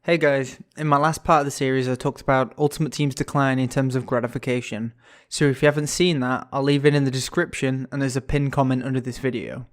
Hey guys, in my last part of the series I talked about Ultimate Team's decline in terms of gratification, so if you haven't seen that, I'll leave it in the description and there's a pinned comment under this video.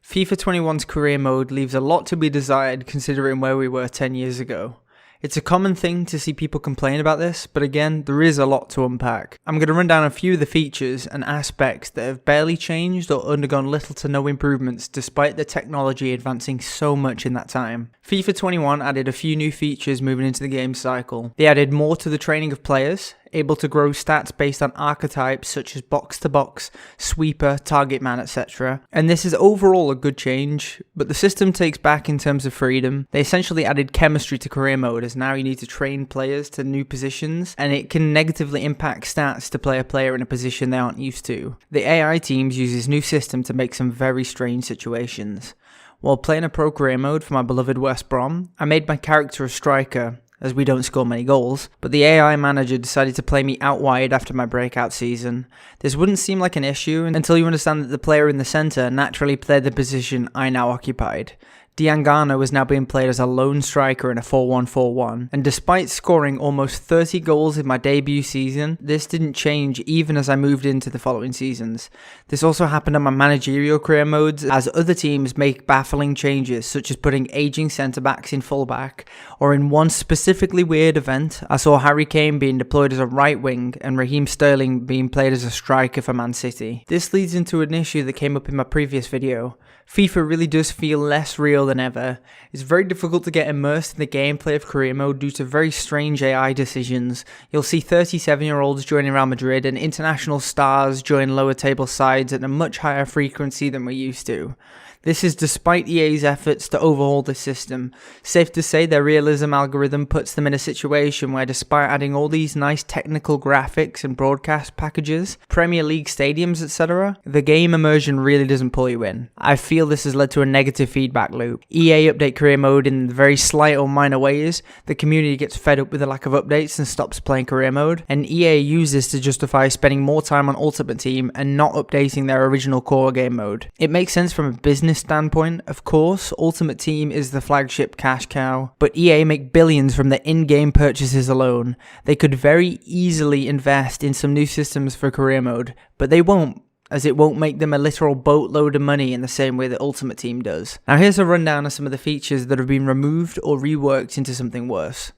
FIFA 21's career mode leaves a lot to be desired considering where we were 10 years ago. It's a common thing to see people complain about this, but again, there is a lot to unpack. I'm going to run down a few of the features and aspects that have barely changed or undergone little to no improvements despite the technology advancing so much in that time. FIFA 21 added a few new features moving into the game cycle. They added more to the training of players, able to grow stats based on archetypes such as box-to-box, sweeper, target man, etc. And this is overall a good change, but the system takes back in terms of freedom. They essentially added chemistry to career mode, as now you need to train players to new positions, and it can negatively impact stats to play a player in a position they aren't used to. The AI teams use this new system to make some very strange situations. While playing a pro career mode for my beloved West Brom, I made my character a striker, as we don't score many goals, but the AI manager decided to play me out wide after my breakout season. This wouldn't seem like an issue until you understand that the player in the centre naturally played the position I now occupied. Diangana was now being played as a lone striker in a 4-1-4-1, and despite scoring almost 30 goals in my debut season, this didn't change even as I moved into the following seasons. This also happened on my managerial career modes as other teams make baffling changes, such as putting aging centre-backs in full-back, or in one specifically weird event, I saw Harry Kane being deployed as a right wing and Raheem Sterling being played as a striker for Man City. This leads into an issue that came up in my previous video. FIFA really does feel less real than ever. It's very difficult to get immersed in the gameplay of career mode due to very strange AI decisions. You'll see 37-year-olds joining Real Madrid and international stars join lower table sides at a much higher frequency than we're used to. This is despite EA's efforts to overhaul the system. Safe to say their realism algorithm puts them in a situation where despite adding all these nice technical graphics and broadcast packages, Premier League stadiums, etc., the game immersion really doesn't pull you in. I feel this has led to a negative feedback loop. EA update career mode in very slight or minor ways, the community gets fed up with the lack of updates and stops playing career mode, and EA uses this to justify spending more time on Ultimate Team and not updating their original core game mode. It makes sense from a business standpoint, of course. Ultimate Team is the flagship cash cow, but EA make billions from the in-game purchases alone. They could very easily invest in some new systems for career mode, but they won't, as it won't make them a literal boatload of money in the same way that Ultimate Team does. Now here's a rundown of some of the features that have been removed or reworked into something worse.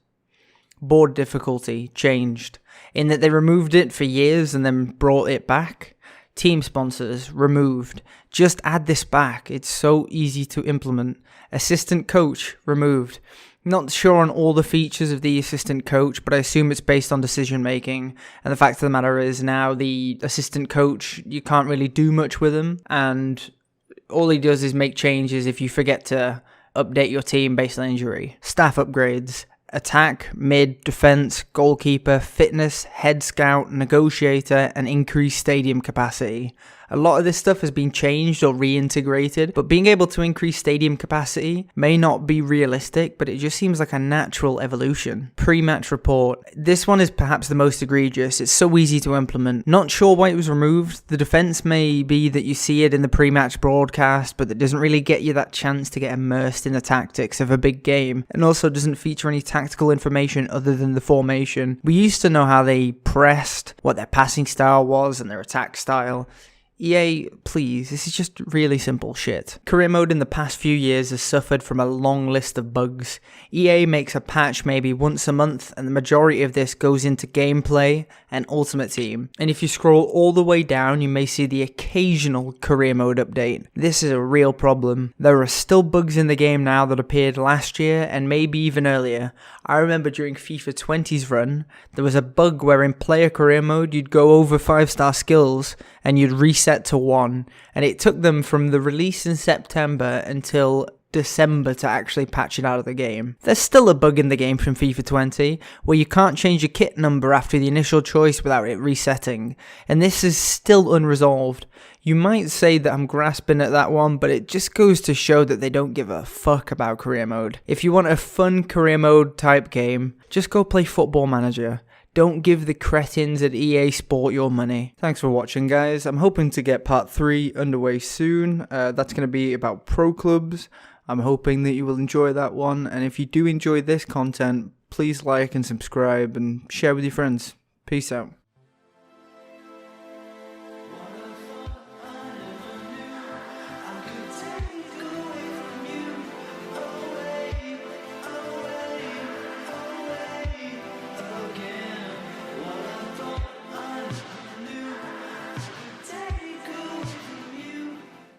Board difficulty changed, in that they removed it for years and then brought it back. Team sponsors removed. Just add this back, it's so easy to implement. Assistant coach removed. Not sure on all the features of the assistant coach, but I assume it's based on decision making. And the fact of the matter is now the assistant coach, you can't really do much with him, and all he does is make changes if you forget to update your team based on injury. Staff upgrades. Attack, mid, defense, goalkeeper, fitness, head scout, negotiator, and increased stadium capacity. A lot of this stuff has been changed or reintegrated, but being able to increase stadium capacity may not be realistic, but it just seems like a natural evolution. Pre-match report. This one is perhaps the most egregious. It's so easy to implement. Not sure why it was removed. The defense may be that you see it in the pre-match broadcast, but that doesn't really get you that chance to get immersed in the tactics of a big game, and also doesn't feature any tactical information other than the formation. We used to know how they pressed, what their passing style was, and their attack style. EA, please, this is just really simple shit. Career mode in the past few years has suffered from a long list of bugs. EA makes a patch maybe once a month, and the majority of this goes into gameplay and Ultimate Team. And if you scroll all the way down, you may see the occasional career mode update. This is a real problem. There are still bugs in the game now that appeared last year and maybe even earlier. I remember during FIFA 20's run, there was a bug where in player career mode, you'd go over 5-star skills and you'd reset to 1, and it took them from the release in September until December to actually patch it out of the game. There's still a bug in the game from FIFA 20 where you can't change your kit number after the initial choice without it resetting, and this is still unresolved. You might say that I'm grasping at that one, but it just goes to show that they don't give a fuck about career mode. If you want a fun career mode type game, just go play Football Manager. Don't give the cretins at EA Sport your money. Thanks for watching, guys. I'm hoping to get part 3 underway soon. That's going to be about pro clubs. I'm hoping that you will enjoy that one, and if you do enjoy this content, please like and subscribe and share with your friends. Peace out.